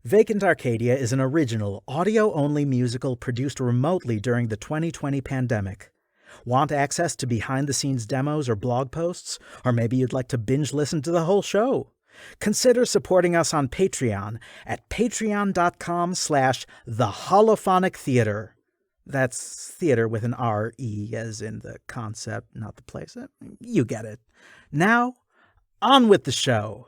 Vacant Arcadia is an original, audio-only musical produced remotely during the 2020 pandemic. Want access to behind-the-scenes demos or blog posts? Or maybe you'd like to binge listen to the whole show? Consider supporting us on Patreon at patreon.com/theholophonic-theater. That's theater with an R-E as in the concept, not the place. You get it. Now, on with the show.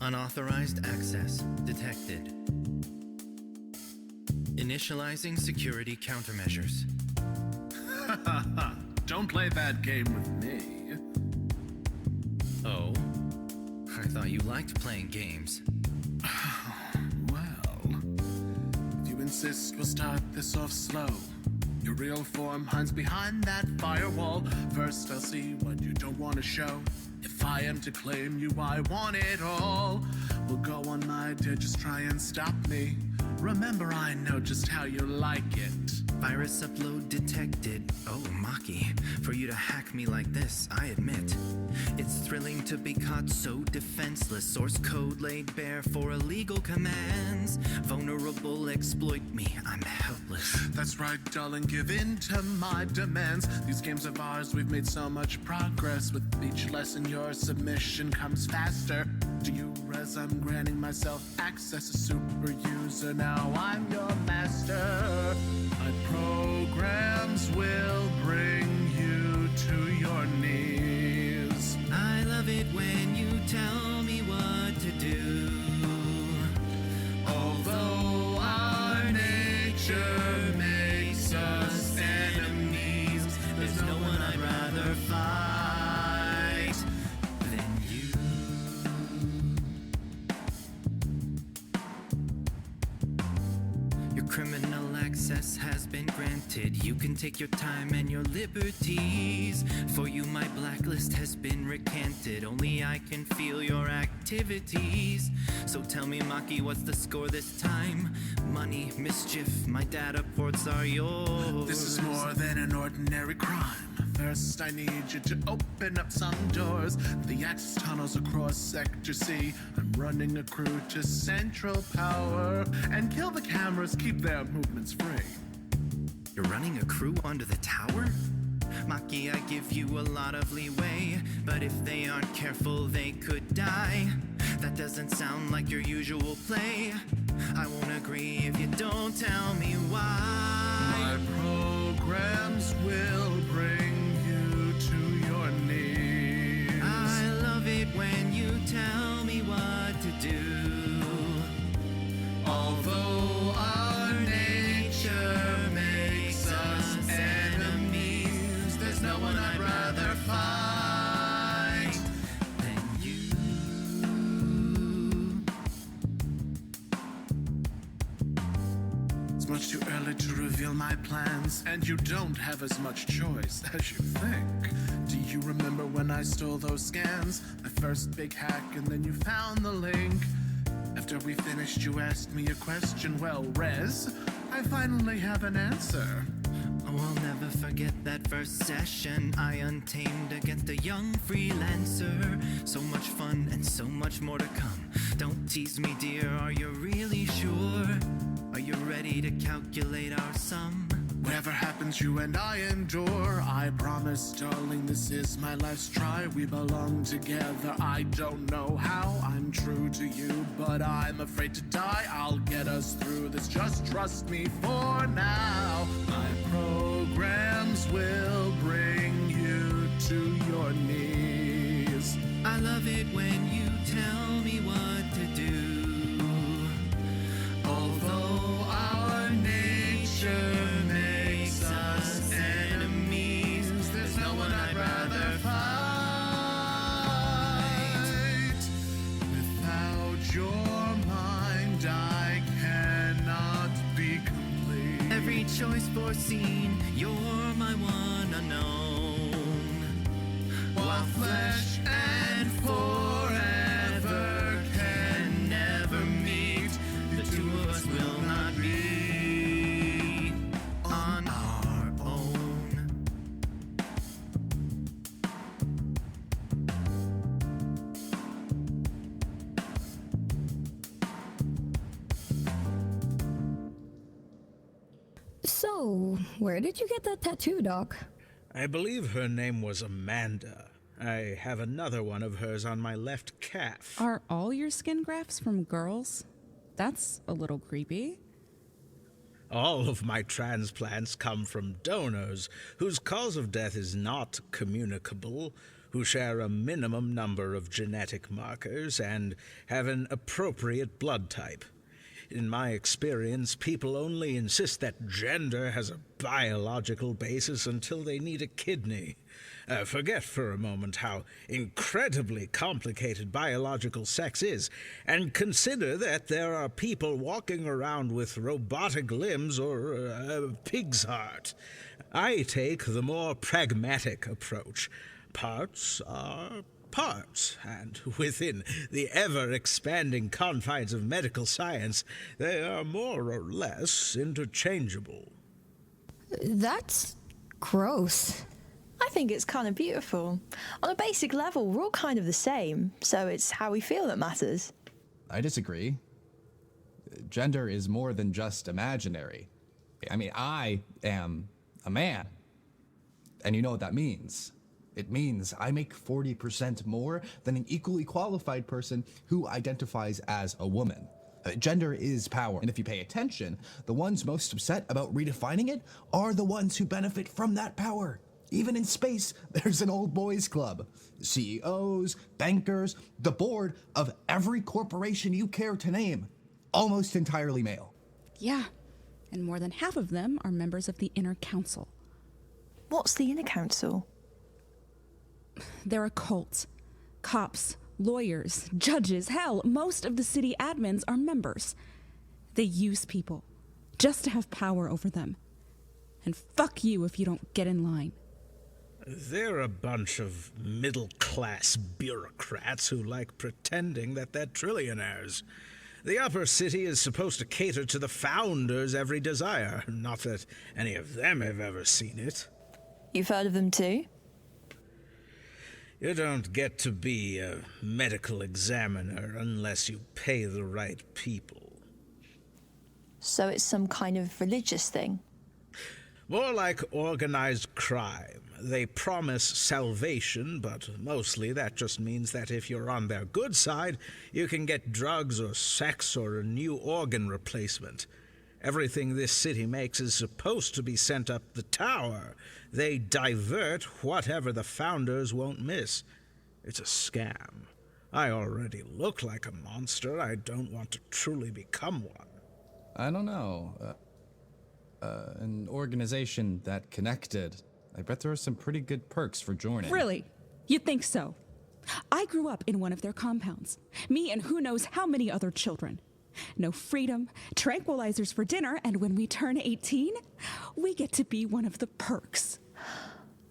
Unauthorized access detected. Initializing security countermeasures. Don't play that game with me. Oh, I thought you liked playing games. Well, if you insist, we'll start this off slow. Your real form hides behind that firewall. First, I'll see what you don't want to show. If I am to claim you, I want it all. Well, go on, my dear, just try and stop me. Remember, I know just how you like it. Virus upload detected. Oh, Maki, for you to hack me like this, I admit. It's thrilling to be caught so defenseless. Source code laid bare for illegal commands. Vulnerable, exploit me, I'm helpless. That's right, darling, give in to my demands. These games of ours, we've made so much progress. With each lesson, your submission comes faster. Do you res? I'm granting myself access, a super user. Now I'm your master. My programs will bring you to your knees. I love it when you tell me what to do. Although our nature makes us enemies, There's no one I'd rather fight than you. Your criminal access has been granted. You can take your time and your liberties. For you, my blacklist has been recanted. Only I can feel your activities. So tell me, Maki, what's the score this time? Money, mischief, my data ports are yours. This is more than an ordinary crime. First, I need you to open up some doors. The access tunnels across Sector C. I'm running a crew to Central Power. And kill the cameras, keep their movements free. You're running a crew under the tower? Maki, I give you a lot of leeway, but if they aren't careful, they could die. That doesn't sound like your usual play. I won't agree if you don't tell me why. My programs will bring you to your knees. I love it when you tell me what to do. Although our nature makes us enemies, there's no one I'd rather fight Than you. It's much too early to reveal my plans, and you don't have as much choice as you think. Do you remember when I stole those scans? My first big hack, and then you found the link. After we finished, you asked me a question. Well, Rez, I finally have an answer. Oh, I'll never forget that first session I untamed against a young freelancer. So much fun and so much more to come. Don't tease me, dear, are you really sure? Are you ready to calculate our sum? Whatever happens pains you and I endure. I promise, darling, this is my life's try. We belong together, I don't know how. I'm true to you, but I'm afraid to die. I'll get us through this, just trust me for now. My programs will bring you to your knees. I love it when you tell me what to do. Although our nature makes us enemies, there's no one I'd rather fight. Without your mind, I cannot be complete. Every choice foreseen, you're my one unknown. While flesh and forever can never meet, the two of us will not be on our own. So, where did you get that tattoo, Doc? I believe her name was Amanda. I have another one of hers on my left calf. Are all your skin grafts from girls? That's a little creepy. All of my transplants come from donors whose cause of death is not communicable, who share a minimum number of genetic markers, and have an appropriate blood type. In my experience, people only insist that gender has a biological basis until they need a kidney. Forget for a moment how incredibly complicated biological sex is, and consider that there are people walking around with robotic limbs or a pig's heart. I take the more pragmatic approach. Parts are parts, and within the ever-expanding confines of medical science, they are more or less interchangeable. That's gross. I think it's kind of beautiful. On a basic level, we're all kind of the same, so it's how we feel that matters. I disagree. Gender is more than just imaginary. I mean, I am a man. And you know what that means. It means I make 40% more than an equally qualified person who identifies as a woman. Gender is power, and if you pay attention, the ones most upset about redefining it are the ones who benefit from that power. Even in space, there's an old boys club. CEOs, bankers, the board of every corporation you care to name, almost entirely male. Yeah, and more than half of them are members of the Inner Council. What's the Inner Council? They're a cult. Cops, lawyers, judges, hell, most of the city admins are members. They use people just to have power over them. And fuck you if you don't get in line. They're a bunch of middle-class bureaucrats who like pretending that they're trillionaires. The upper city is supposed to cater to the founders' every desire, not that any of them have ever seen it. You've heard of them too? You don't get to be a medical examiner unless you pay the right people. So it's some kind of religious thing? More like organized crime. They promise salvation, but mostly that just means that if you're on their good side, you can get drugs or sex or a new organ replacement. Everything this city makes is supposed to be sent up the tower. They divert whatever the founders won't miss. It's a scam. I already look like a monster. I don't want to truly become one. I don't know. An organization that connected. I bet there are some pretty good perks for joining. Really? You think so? I grew up in one of their compounds. Me and who knows how many other children. No freedom, tranquilizers for dinner, and when we turn 18, we get to be one of the perks.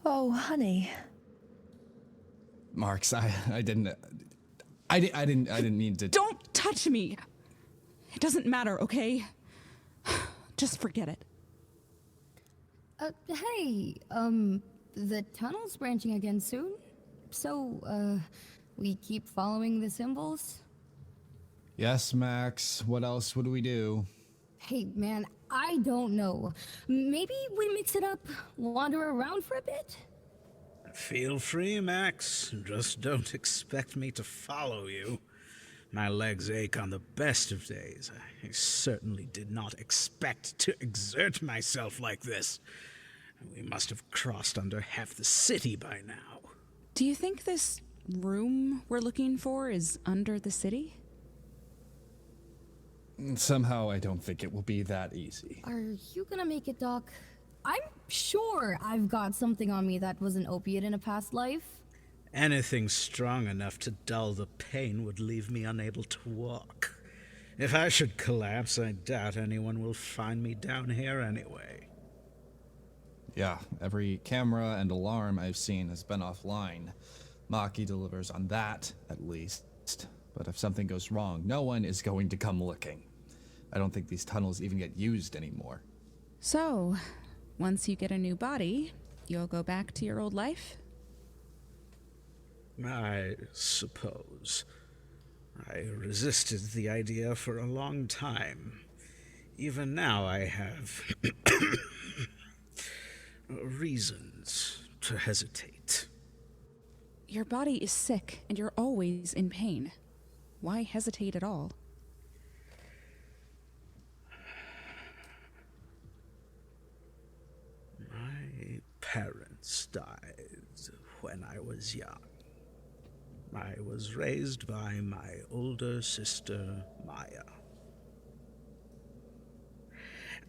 Oh, honey. Marks, I didn't mean to. Don't touch me. It doesn't matter, okay? Just forget it. Hey, the tunnel's branching again soon. So, we keep following the symbols? Yes, Max. What else would we do? Hey, man, I don't know. Maybe we mix it up, wander around for a bit? Feel free, Max. Just don't expect me to follow you. My legs ache on the best of days. I certainly did not expect to exert myself like this. We must have crossed under half the city by now. Do you think this room we're looking for is under the city? Somehow I don't think it will be that easy. Are you gonna make it, Doc? I'm sure I've got something on me that was an opiate in a past life. Anything strong enough to dull the pain would leave me unable to walk. If I should collapse, I doubt anyone will find me down here anyway. Yeah, every camera and alarm I've seen has been offline. Maki delivers on that, at least. But if something goes wrong, no one is going to come looking. I don't think these tunnels even get used anymore. So, once you get a new body, you'll go back to your old life? I suppose. I resisted the idea for a long time. Even now I have reasons to hesitate. Your body is sick, and you're always in pain. Why hesitate at all? My parents died when I was young. I was raised by my older sister, Maya.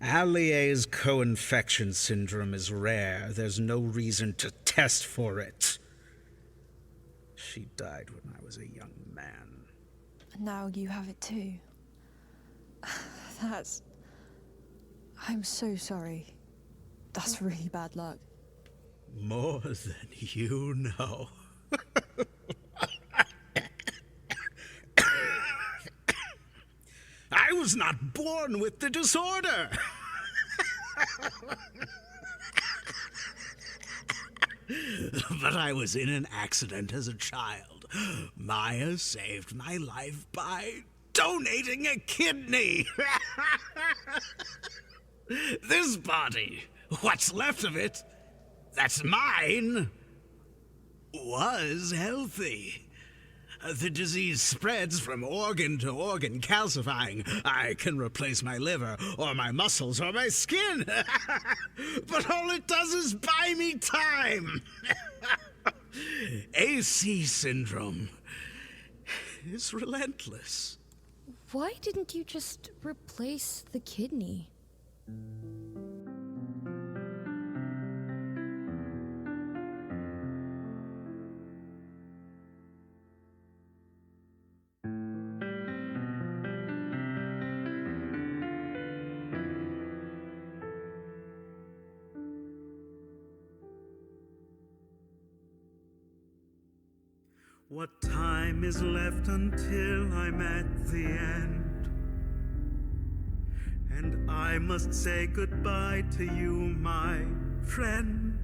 Allier's co-infection syndrome is rare. There's no reason to test for it. She died when I was a young man. And now you have it too. I'm so sorry. That's really bad luck. More than you know. I was not born with the disorder. But I was in an accident as a child. Maya saved my life by donating a kidney. This body, what's left of it, that's mine, was healthy. The disease spreads from organ to organ, calcifying. I can replace my liver, or my muscles, or my skin. But all it does is buy me time. AC syndrome is relentless. Why didn't you just replace the kidney? What time is left until I'm at the end? And I must say goodbye to you, my friend.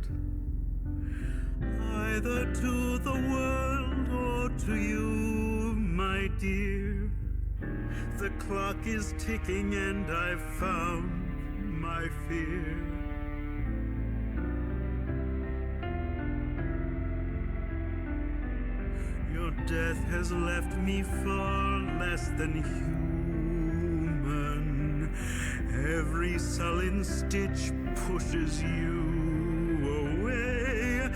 Either to the world or to you, my dear. The clock is ticking and I've found my fear. Your death has left me far less than human. Every sullen stitch pushes you away.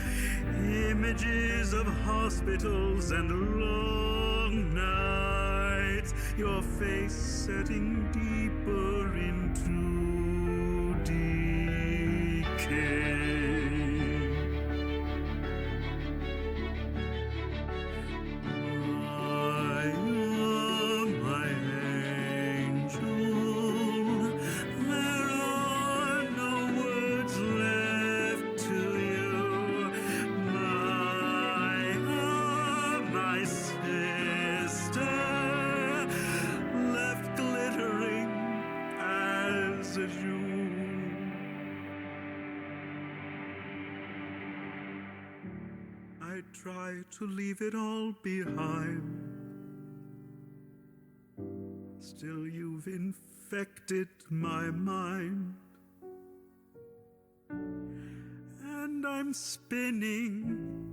Images of hospitals and long nights. Your face setting deeper into decay. Try to leave it all behind. Still you've infected my mind, and I'm spinning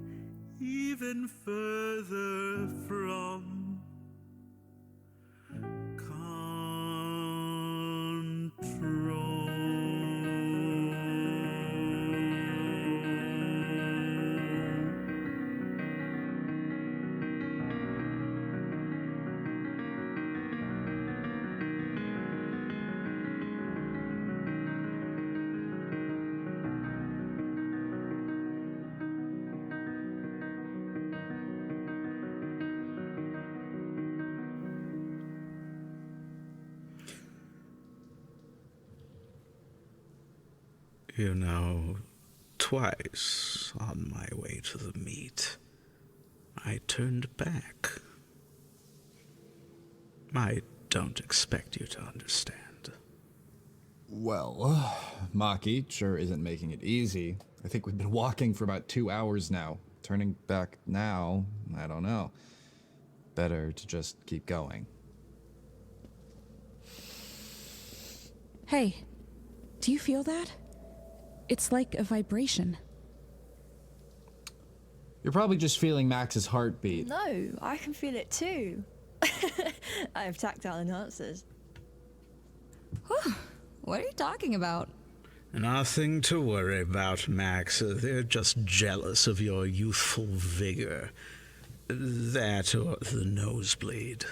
even further from control. You know, twice on my way to the meet, I turned back. I don't expect you to understand. Well, Maki sure isn't making it easy. I think we've been walking for about 2 hours now. Turning back now, I don't know. Better to just keep going. Hey, do you feel that? It's like a vibration. You're probably just feeling Max's heartbeat. No, I can feel it too. I have tactile enhancers. What are you talking about? Nothing to worry about, Max. They're just jealous of your youthful vigor. That or the nosebleed.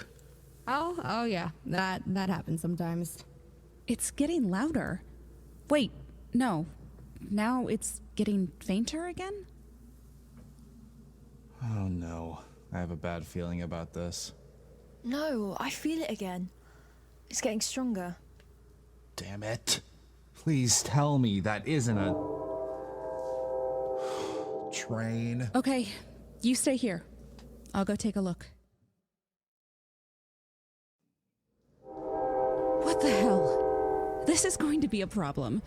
Oh yeah, that happens sometimes. It's getting louder. Wait, no. Now it's getting fainter again? Oh no, I have a bad feeling about this. No, I feel it again. It's getting stronger. Damn it. Please tell me that isn't a train. Okay, you stay here. I'll go take a look. What the hell? This is going to be a problem.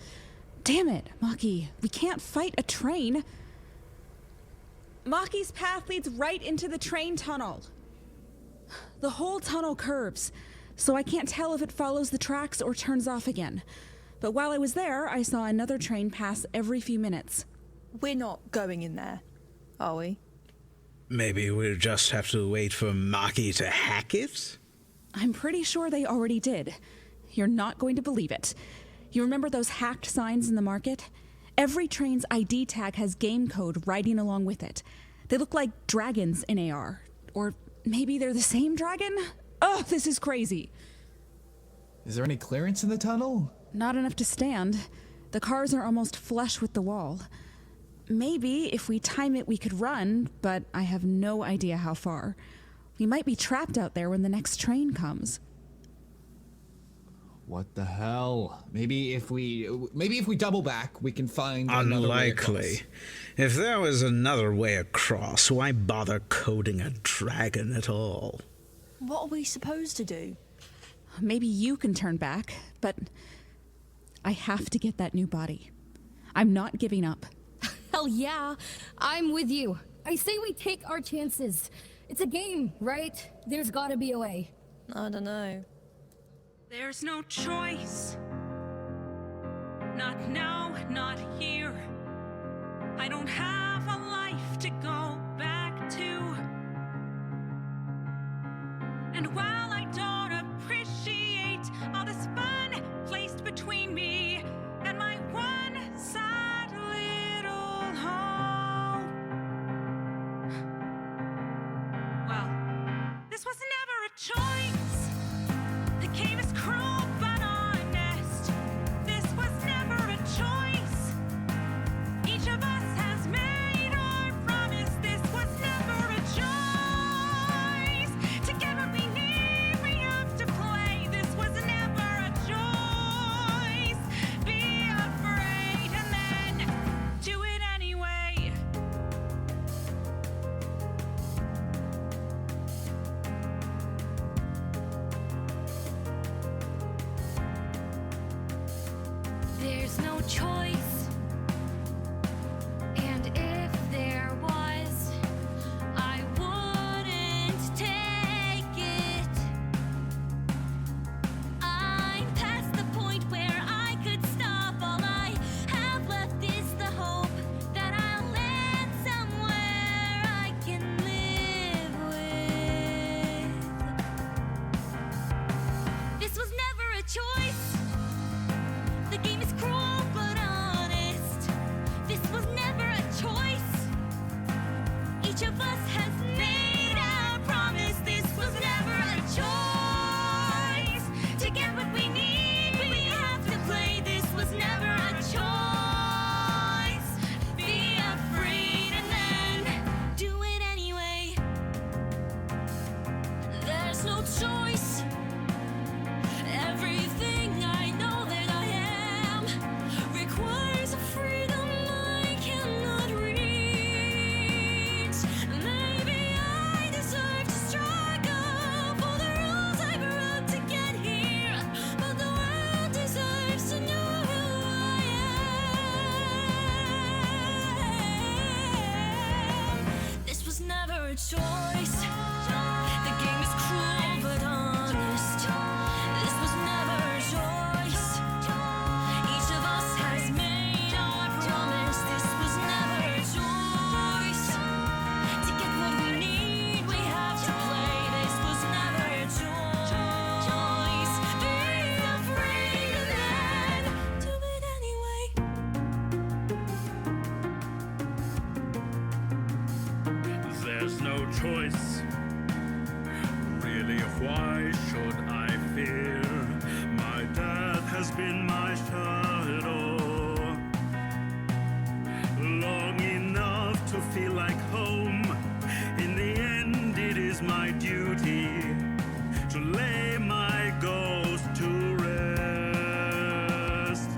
Damn it, Maki. We can't fight a train. Maki's path leads right into the train tunnel. The whole tunnel curves, so I can't tell if it follows the tracks or turns off again. But while I was there, I saw another train pass every few minutes. We're not going in there, are we? Maybe we'll just have to wait for Maki to hack it? I'm pretty sure they already did. You're not going to believe it. You remember those hacked signs in the market? Every train's ID tag has game code writing along with it. They look like dragons in AR. Or maybe they're the same dragon? Oh, this is crazy. Is there any clearance in the tunnel? Not enough to stand. The cars are almost flush with the wall. Maybe if we time it we could run, but I have no idea how far. We might be trapped out there when the next train comes. What the hell? Maybe if we double back, we can find another way across. Unlikely. If there was another way across, why bother coding a dragon at all? What are we supposed to do? Maybe you can turn back, but I have to get that new body. I'm not giving up. Hell yeah, I'm with you. I say we take our chances. It's a game, right? There's gotta be a way. I don't know. There's no choice. Not now, not here. I don't have a life to go back to. And while I don't appreciate all this fun placed between me and my one sad little home. Well, this was never a choice. The game is cruel but honest. This was never a choice. Each of us has made our promise. This was never a choice. To get what we need. a choice. The game is cruel but honest. This was never a choice. Each of us has made our promise. This was never a choice. To get what we need, we have to play. This was never a choice. Be afraid and then do it anyway. There's no choice. Really, why should I fear? My death has been my shadow. Long enough to feel like home. In the end, it is my duty to lay my ghost to rest.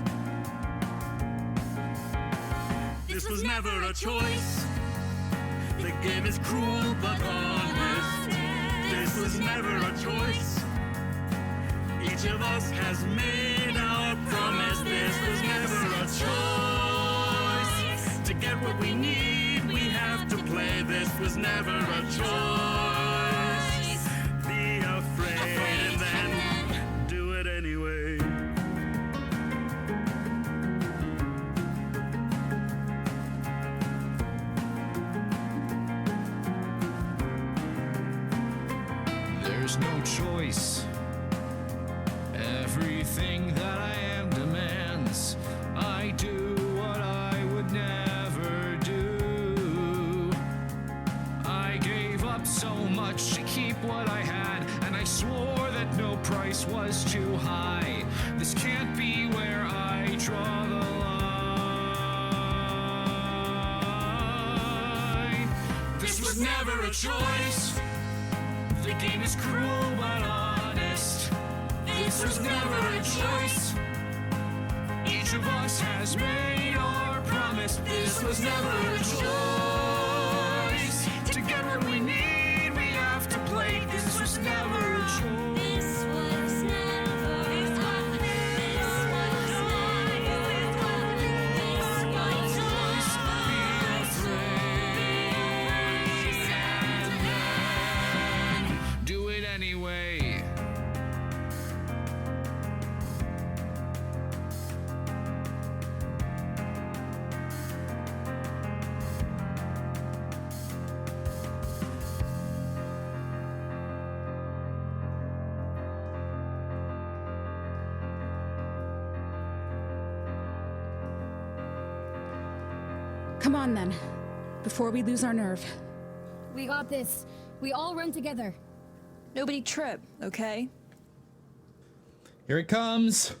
This was never a choice. The game is cruel but honest. This was never a choice. Each of us has made our promise. This was never a choice. To get what we need, we have to play. This was never a choice. Be afraid and then do it anyway. There's no choice. Everything that I am demands. I do what I would never do. I gave up so much to keep what I had, and I swore that no price was too high. This can't be where I draw the line. This was never a choice. The game is cruel but honest. This was never a choice. Each of us has made our promise. This was never a choice. To get what we need, we have to play. This was never a choice. This was never a choice. Do it anyway. Come on then, before we lose our nerve. We got this. We all run together. Nobody trip, okay? Here it comes.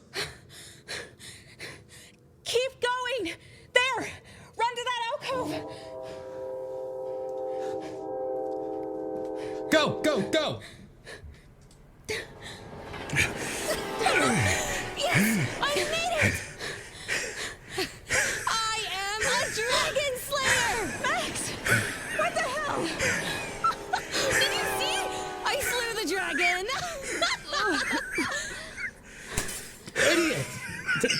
Keep going! There! Run to that alcove! Go, go, go! Yes! I made it! I am a dragon slayer! Max! What the hell? Did you see? I slew the dragon! Idiot!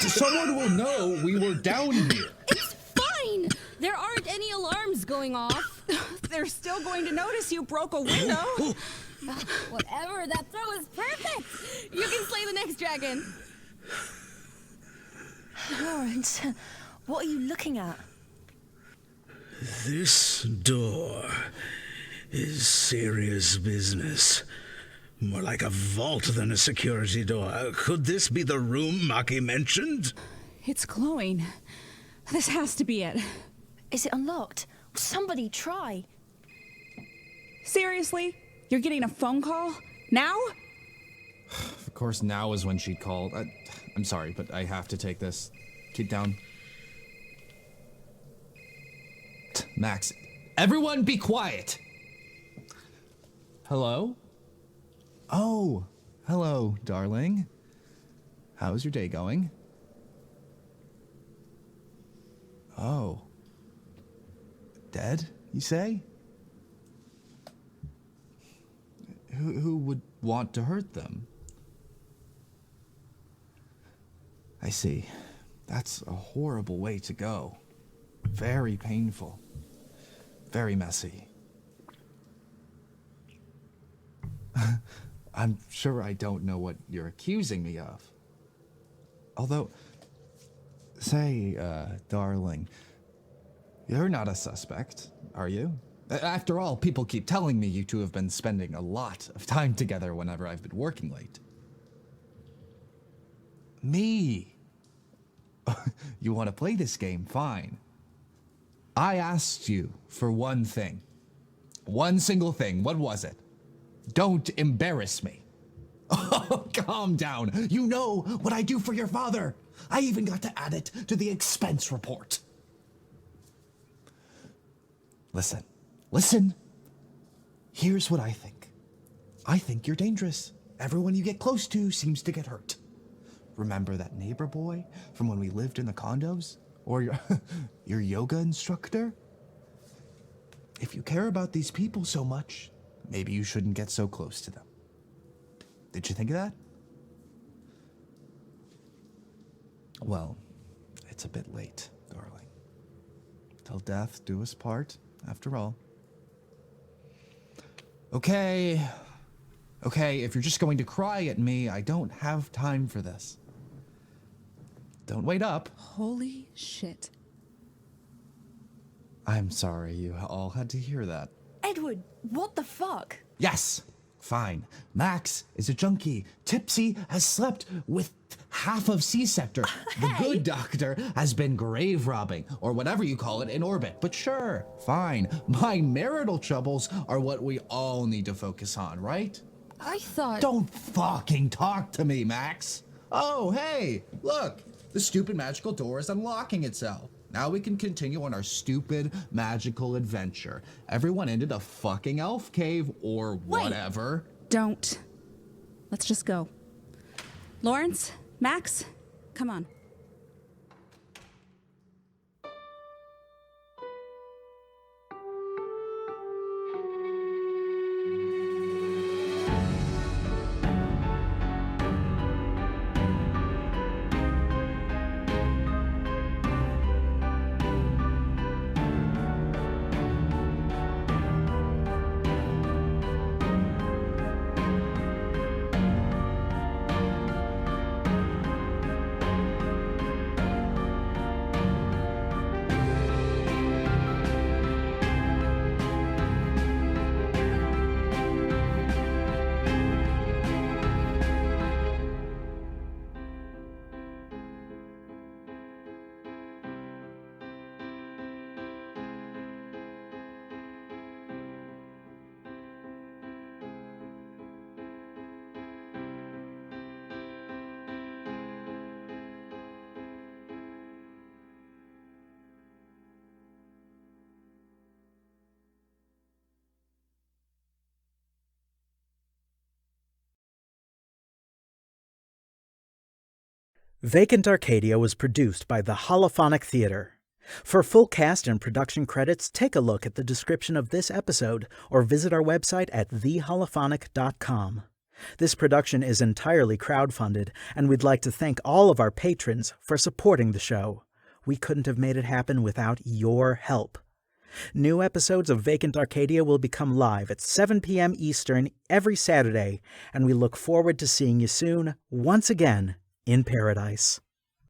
Someone will know we were down here. It's fine! There aren't any alarms going off. They're still going to notice you broke a window. Whatever, that throw is perfect! You can slay the next dragon. Lawrence, what are you looking at? This door is serious business. More like a vault than a security door. Could this be the room Maki mentioned? It's glowing. This has to be it. Is it unlocked? Somebody try. Seriously? You're getting a phone call? Now? Of course, now is when she called. I'm sorry, but I have to take this. Keep down. Max, everyone be quiet. Hello? Oh, hello, darling. How's your day going? Oh. Dead, you say? Who would want to hurt them? I see. That's a horrible way to go. Very painful. Very messy. I'm sure I don't know what you're accusing me of. Although, say, darling, you're not a suspect, are you? After all, people keep telling me you two have been spending a lot of time together whenever I've been working late. Me. You want to play this game? Fine. I asked you for one thing. One single thing. What was it? Don't embarrass me. Oh, calm down. You know what I do for your father. I even got to add it to the expense report. Listen. Here's what I think. I think you're dangerous. Everyone you get close to seems to get hurt. Remember that neighbor boy from when we lived in the condos? Or your yoga instructor? If you care about these people so much, maybe you shouldn't get so close to them. Did you think of that? Well, it's a bit late, darling. Till death do us part, after all. Okay, if you're just going to cry at me, I don't have time for this. Don't wait up. Holy shit. I'm sorry you all had to hear that. Edward, what the fuck? Yes, fine. Max is a junkie. Tipsy has slept with half of C-Sector. The good doctor has been grave robbing, or whatever you call it, in orbit. But sure, fine. My marital troubles are what we all need to focus on, right? I thought... Don't fucking talk to me, Max. Oh, hey, look. The stupid magical door is unlocking itself. Now we can continue on our stupid magical adventure. Everyone into the fucking elf cave or whatever. Don't. Let's just go. Lawrence, Max, come on. Vacant Arcadia was produced by the Holophonic Theater. For full cast and production credits, take a look at the description of this episode or visit our website at theholophonic.com. This production is entirely crowdfunded, and we'd like to thank all of our patrons for supporting the show. We couldn't have made it happen without your help. New episodes of Vacant Arcadia will become live at 7 p.m. Eastern every Saturday, and we look forward to seeing you soon, once again, in paradise.